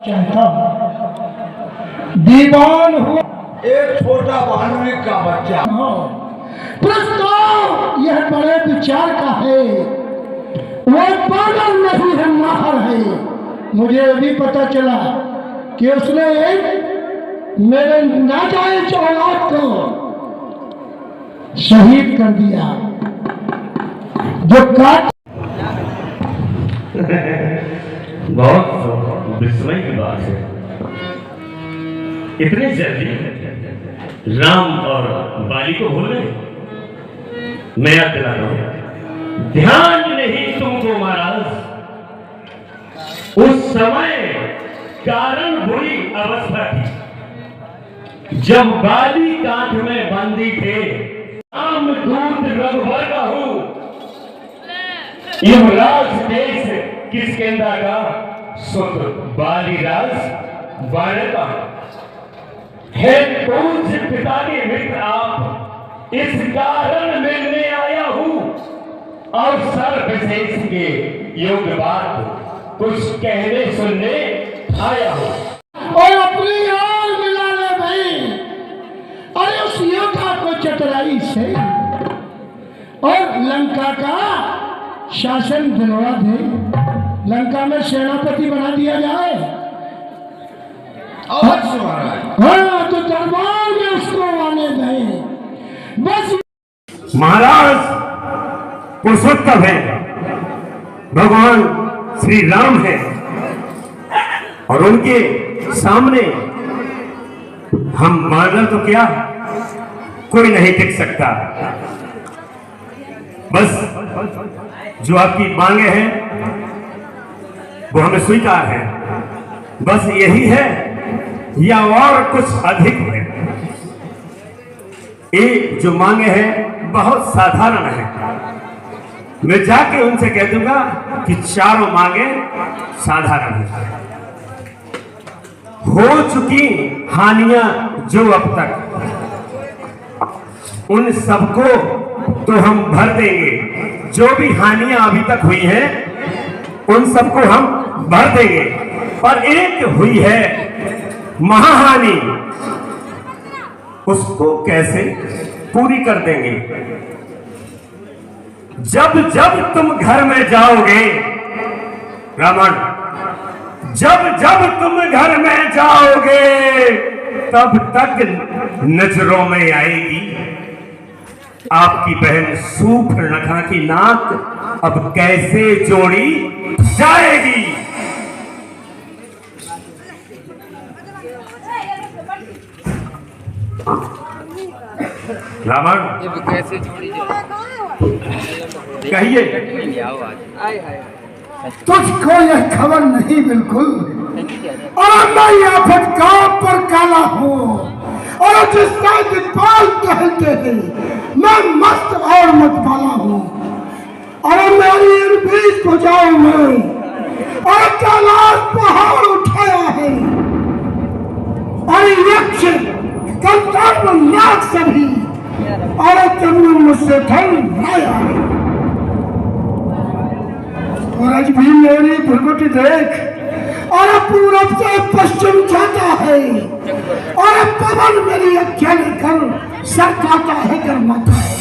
चाहता दीवान हुआ एक छोटा वानरी का बच्चा। प्रस्ताव यह बड़े विचार का है, वो पागल नहीं है, माहर है। मुझे भी पता चला कि उसने मेरे नाजायज औलाद को शहीद कर दिया जो काट। बहुत विस्मय की बात है, इतने जल्दी राम और बाली को भूल गए। मैं याद दिला रहा हूं, ध्यान नहीं तुमको महाराज, उस समय कारण बुरी अवस्था थी जब बाली कांठ में बंदी थे। राम दूत रघुवर का हूं, युवराज देश किसकेंद्र का सुत बालीराज बाणका है। पूज्य पिता के मित्र आप, इस कारण मिलने आया हूं और सर विशेष के योग्य बात कुछ कहने सुनने आया हूं। और अपनी ओर मिला ले भाई, अरे उस योद्धा को चतुराई से और लंका का शासन दिलवा दे, लंका में सेनापति बना दिया जाए। अवश्य महाराज। हाँ, तो दरबार में उसको आने दें बस। महाराज पुरुषोत्तम है, भगवान श्री राम है और उनके सामने हम बादल तो क्या कोई नहीं टिक सकता। बस जो आपकी मांगे हैं वो हमें स्वीकार है, बस यही है या और कुछ अधिक है। ये जो मांगे हैं बहुत साधारण है, मैं जाके उनसे कह दूंगा कि चारों मांगे साधारण है। हो चुकी हानियां जो अब तक, उन सबको तो हम भर देंगे। जो भी हानियां अभी तक हुई हैं उन सबको हम भर देंगे, पर एक हुई है महाहानि, उसको कैसे पूरी कर देंगे। जब जब तुम घर में जाओगे रावण, जब जब तुम घर में जाओगे तब तक नजरों में आएगी आपकी बहन सूर्पनखा की नाक अब कैसे जोड़ी जाएगी। रावण कैसे जोड़ी कहिए, तुझको यह खबर नहीं बिल्कुल, और मैं यह फटकार पर काला हूँ और जिसका दिलपाल कहते हैं मैं मस्त और मतवाला हूँ। और मेरी इन बीच भुजाओं में और कैलाश पहाड़ उठाया है और यक्ष कंकाल नाग सभी और तुमने मुझसे धन लाया है। और आज भी मेरी भ्रगुटी देख और पूरब से पश्चिम जाता है और पवन मेरी अख्या लेकर सरकाता है गरमाता है।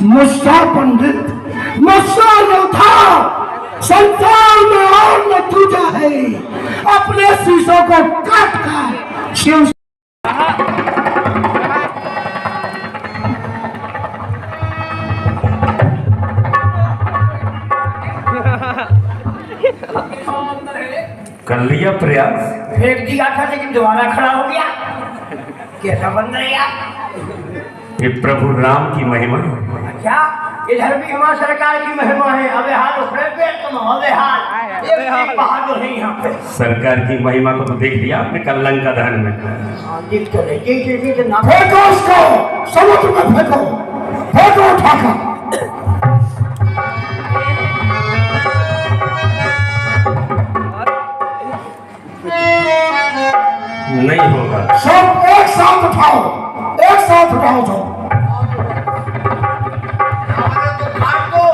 मुझसा पंडित मुझसा योद्धा संसार में और न दूजा है, अपने शीशों को काट कर शिव कर लिया प्रयास, फेंक दिया था लेकिन दोबारा खड़ा हो गया, कैसा बन रहा? ये प्रभु राम की महिमा। क्या इधर भी हमारी सरकार की महिमा है? अबे हाल उखड़े पे तुम अबे हाल एक बहादुर है यहाँ पे। सरकार की महिमा को तो देख लिया आपने कल लंका दहन में। दिख तो रही है ना। फेंको उसको समुद्र में, फेंको फेंको उठाकर। नहीं होगा, सब एक साथ उठाओ, एक साथ उठाओ सब। रावण तो काट दो,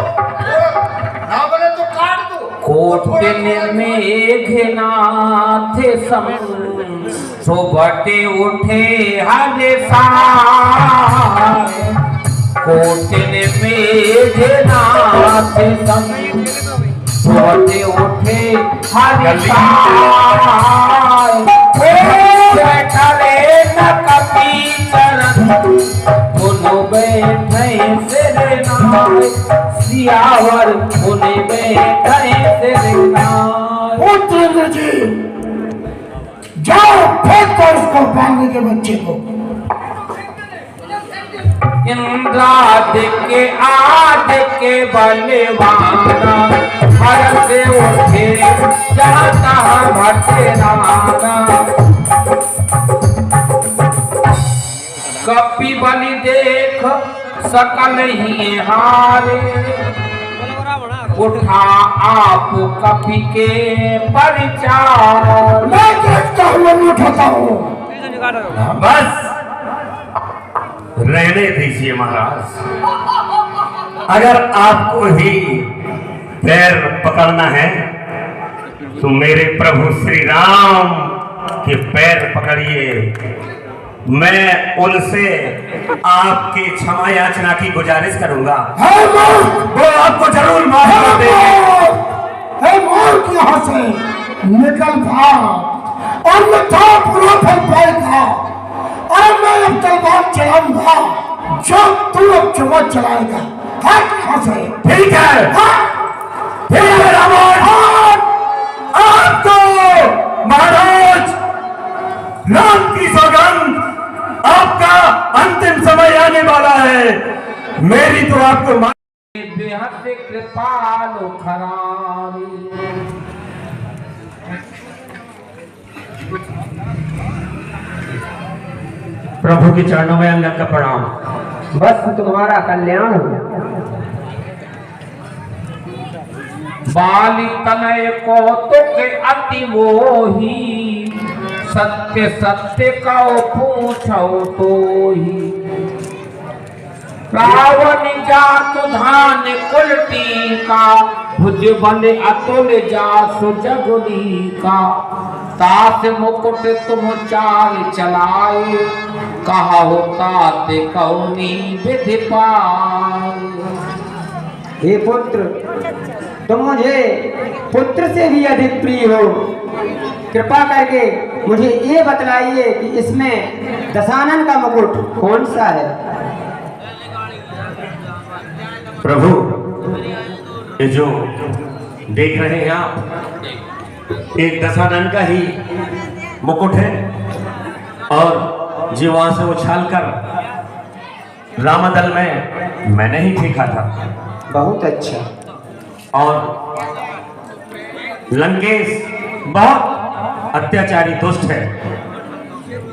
रावण तो काट दो। कोटिन मेघनाथ सम सोबटे उठे हर साय कोटिन मेघनाथ सम सोबटे उठे हर साय बैठले न कपी चरण दोनों बैठे सिर नाय सियावर उन्हें बैठे सिर नाय। पुत्र जी जाओ फेंक कर उसको बांधने के बच्चे को। इंद्रादि के बलवाना हर से उठे जाता भटनाना कपि बलि देख सकल ही हारे उठा आप कपि के परिचार। मैं देखता हूँ नहीं उठाता हूँ। बस रहने दीजिए महाराज। अगर आपको ही पैर पकड़ना है तो मेरे प्रभु श्री राम के पैर पकड़िए। मैं उनसे आपकी क्षमा याचना की गुजारिश करूंगा। वो आपको जरूर माफ कर देंगे। यहाँ से निकल भाग और मिठा पूरा फल पाएगा और मैं अब तलवार चलाऊंगा जो तू अब चुमा चलाएगा। यहाँ से ठीक है। ठीक है रावण, आपको महाराज राम की सौगंध, आपका अंतिम समय आने वाला है। मेरी तो आपको बेहद कृपालु खरारी प्रभु के चरणों में अंगद का प्रणाम। बस तुम्हारा कल्याण हो। बाली तनय कौतुक अति मोही सत्य सत्य कहो पूछो तो ही रावण जात धान कुलटी का भुज बल अतुल जासु जगुली का तास मुकुट तुम चाल चलाए कहा होता ते कौनी विधि पाए। हे पुत्र, तुम मुझे पुत्र से भी अधिक प्रिय हो। कृपा करके मुझे ये बतलाइए कि इसमें दशानन का मुकुट कौन सा है। प्रभु, ये जो देख रहे हैं आप, एक दशानन का ही मुकुट है और जो वहां से उछालकर रामदल में मैंने ही फेंका था। बहुत अच्छा। और लंकेश बहुत अत्याचारी दुष्ट है,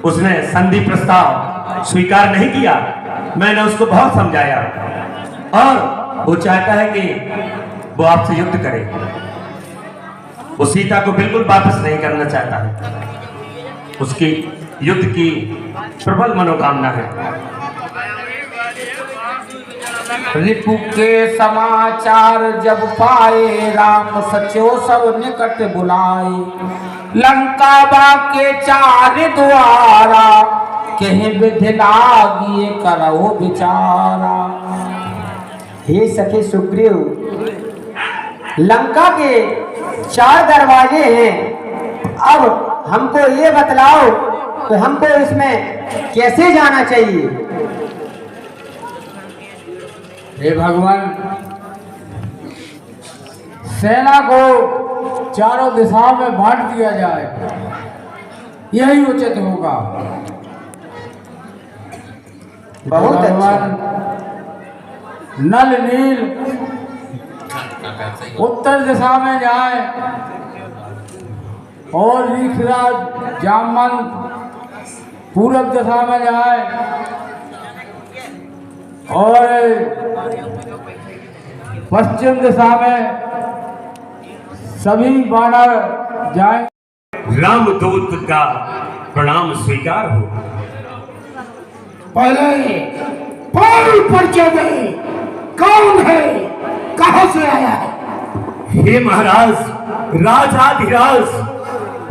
उसने संधि प्रस्ताव स्वीकार नहीं किया। मैंने उसको बहुत समझाया और वो चाहता है कि वो आपसे युद्ध करे। वो सीता को बिल्कुल वापस नहीं करना चाहता है। उसकी युद्ध की प्रबल मनोकामना है। रिपु के समाचार जब पाए राम सचो सब निकट बुलाए लंका बाके चार द्वारा कहीं विधि लागिए करो विचारा। हे सखे सुग्रीव, लंका के 4 दरवाजे हैं। अब हमको ये बतलाओ तो हमको इसमें कैसे जाना चाहिए। हे भगवान, सेना को चारों दिशाओं में बांट दिया जाए, यही उचित होगा। बहुत अच्छा। नल नील उत्तर दिशा में जाए और ऋखराज जामन पूरब दिशा में जाए और पश्चिम दिशा में सभी वानर जाए। रामदूत का प्रणाम स्वीकार हो। पहले पाल परिचय दे, कौन है, कहां से आया है। हे महाराज, राजाधिराज,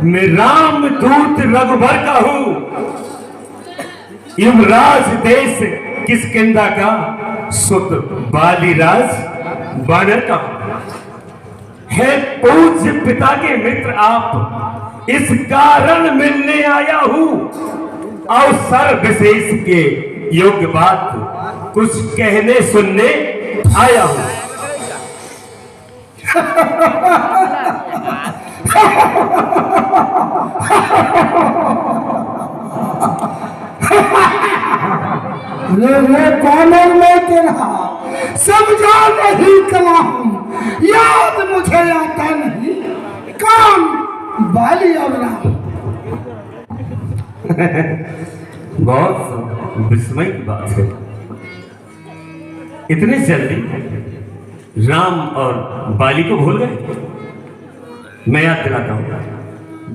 मैं रामदूत रघुबर का हूं, युवराज देश किष्किंधा का, सुत बालीराज बानर का है। पूज्य पिता के मित्र आप, इस कारण मिलने आया हूं। अवसर विशेष के योग्य बात कुछ कहने सुनने आया हूं। रे बानर में तेरा समझा नहीं कला हूं, याद मुझे आता नहीं, काम बाली और राम। बहुत विस्मय की बात है, इतने जल्दी राम और बाली को भूल गए। मैं याद दिलाता हूं,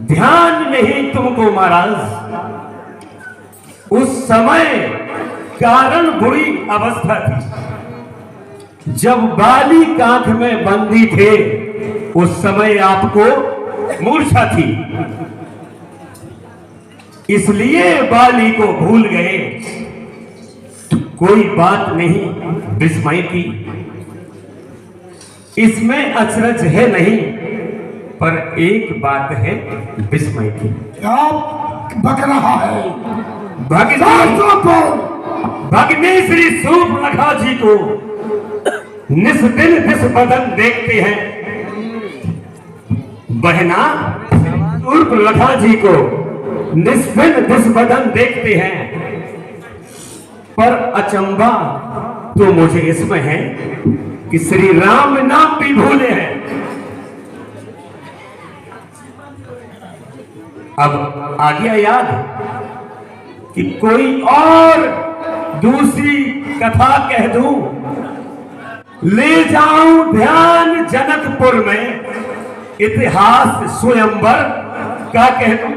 ध्यान नहीं तुमको महाराज, उस समय कारण बुरी अवस्था थी, जब बाली कांख में बंदी थे, उस समय आपको मूर्छा थी, इसलिए बाली को भूल गए। कोई बात नहीं विस्मय की, इसमें अचरज है नहीं, पर एक बात है विस्मय की। क्या बक रहा है? भगनी श्री सूर्पनखा जी को निस्दिन दिस बदन देखते हैं, बहना सूर्पनखा जी को निस्दिन दिस बदन देखते हैं, पर अचंभा तो मुझे इसमें है कि श्री राम नाम भी भूले हैं। अब आ गया याद कि कोई और दूसरी कथा कह दूं, ले जाऊं ध्यान जनकपुर में, इतिहास स्वयंवर का कह दूं।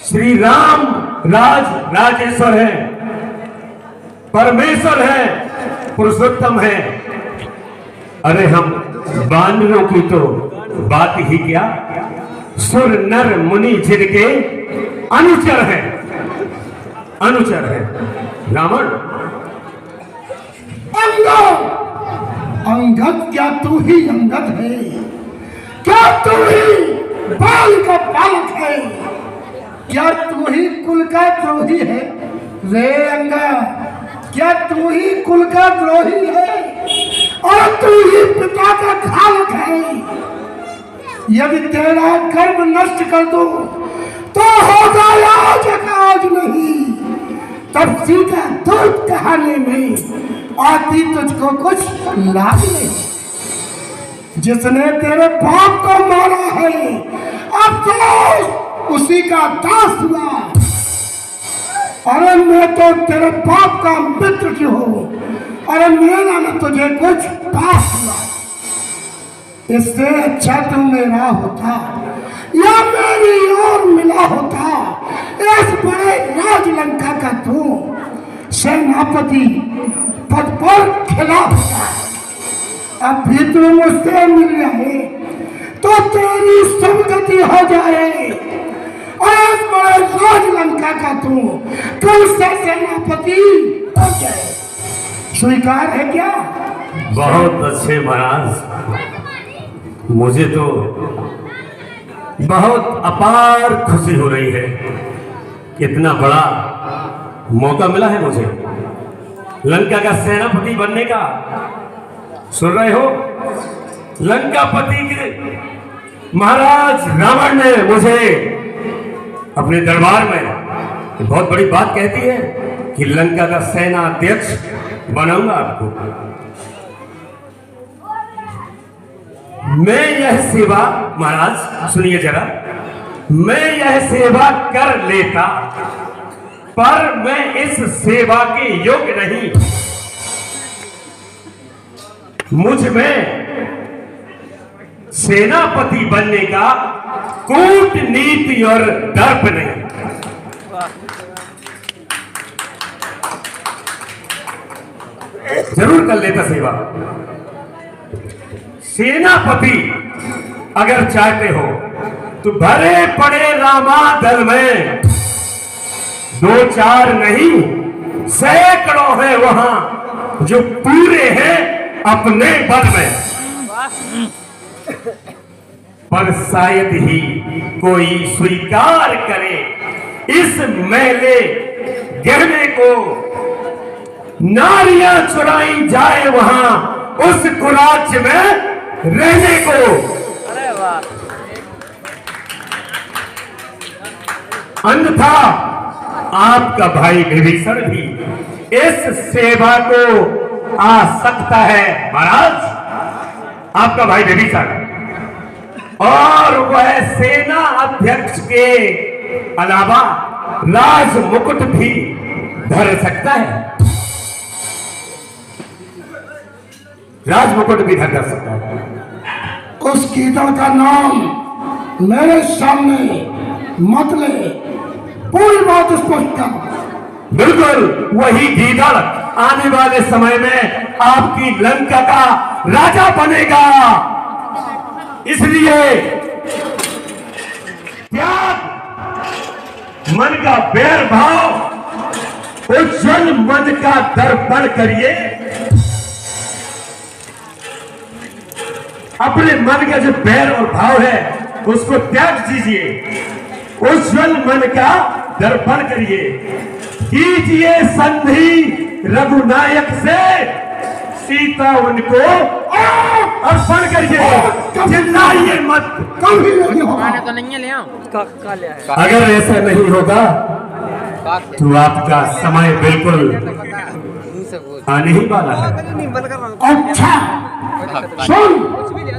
श्री राम राजेश्वर है, परमेश्वर है, पुरुषोत्तम है। अरे हम बानरों की तो बात ही क्या, सुर नर मुनि जिनके अनुचर है, अनुचर है रावण। अंगद, क्या तू ही अंगद है? क्या तू ही बाल का बालक है? क्या तू ही कुल का द्रोही है? रे अंगद, क्या तू ही कुल का द्रोही है और तू ही पिता का घातक है? यदि तेरा कर्म नष्ट कर दो तो होगा आज काज नहीं, तब सीधा दूध कहानी में आती तुझको कुछ लाभ नहीं। जिसने तेरे बाप को मारा है, अब तो उसी का दास हुआ। अरे मैं तो तेरे बाप का मित्र जो हूं, अरे मेरा न तुझे कुछ पास हुआ। इससे अच्छा तू मेरा होता या मेरी ओर मिला होता। इस बड़े राजलंका का तू सेनापति पद पर खिला होता। अब भी तू मुझसे मिल जाए तो तेरी सुगति हो जाए और इस बड़े राजलंका का तू कल से सेनापति हो जाए। स्वीकार है क्या? बहुत अच्छे महाराज, मुझे तो बहुत अपार खुशी हो रही है। इतना बड़ा मौका मिला है मुझे लंका का सेनापति बनने का। सुन रहे हो, लंकापति के महाराज रावण ने मुझे अपने दरबार में बहुत बड़ी बात कहती है कि लंका का सेनाध्यक्ष बनाऊंगा आपको। मैं यह सेवा, महाराज सुनिए जरा, मैं यह सेवा कर लेता, पर मैं इस सेवा के योग्य नहीं। मुझ में सेनापति बनने का कूटनीति और दर्प नहीं। जरूर कर लेता सेवा, सेनापति अगर चाहते हो तो भरे पड़े रामा दल में 2-4 नहीं सैकड़ों हैं वहां जो पूरे हैं अपने बल में। पर शायद ही कोई स्वीकार करे इस मैले गहने को। नारियां चुराई जाए वहां उस कुराच में रहने को। अन्यथा आपका भाई विभीषण भी इस सेवा को आ सकता है महाराज। आपका भाई विभीषण और वह सेना अध्यक्ष के अलावा राज मुकुट भी धर सकता है। राज मुकुट भी धर सकता है। उस कीदड़ का नाम मेरे सामने मत ले, पूरी बात स्पष्ट कर। बिल्कुल वही गीदड़ आने वाले समय में आपकी लंका का राजा बनेगा। इसलिए त्याग मन का बैर भाव उज्जवल मन का दर्पण करिए। अपने मन का जो बैर और भाव है उसको त्याग दीजिए। उज्जवल मन का दर्पण करिए। कीजिए संधि रघुनायक से, सीता उनको अर्पण करिए। चिल्लाइए मत। कभी नहीं होगा। तो नहीं है ले आओ। अगर ऐसा नहीं होगा तो आपका समय बिल्कुल आने ही वाला है। अच्छा सुन,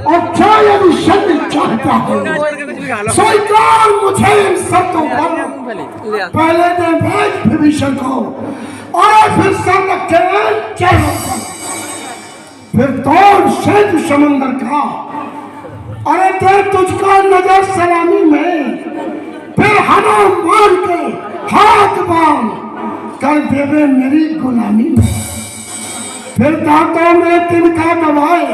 अच्छा यदि सत्य चाहता है स्वीकार मुझे इन शब्दों पर। पहले दे भेज विभीषण को और फिर सब के चलो, फिर तोड़ सेतु समंदर का। अरे दे तुझको नजर सलामी में, फिर हनों मार के हाथ बांध कर देवे मेरी गुलामी में। फिर दांतों में तिनका दबाए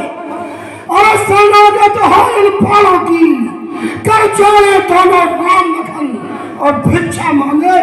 और शरणागत हो इन पालों की, कर जोड़े दोनों राम लखन और भिक्षा मांगे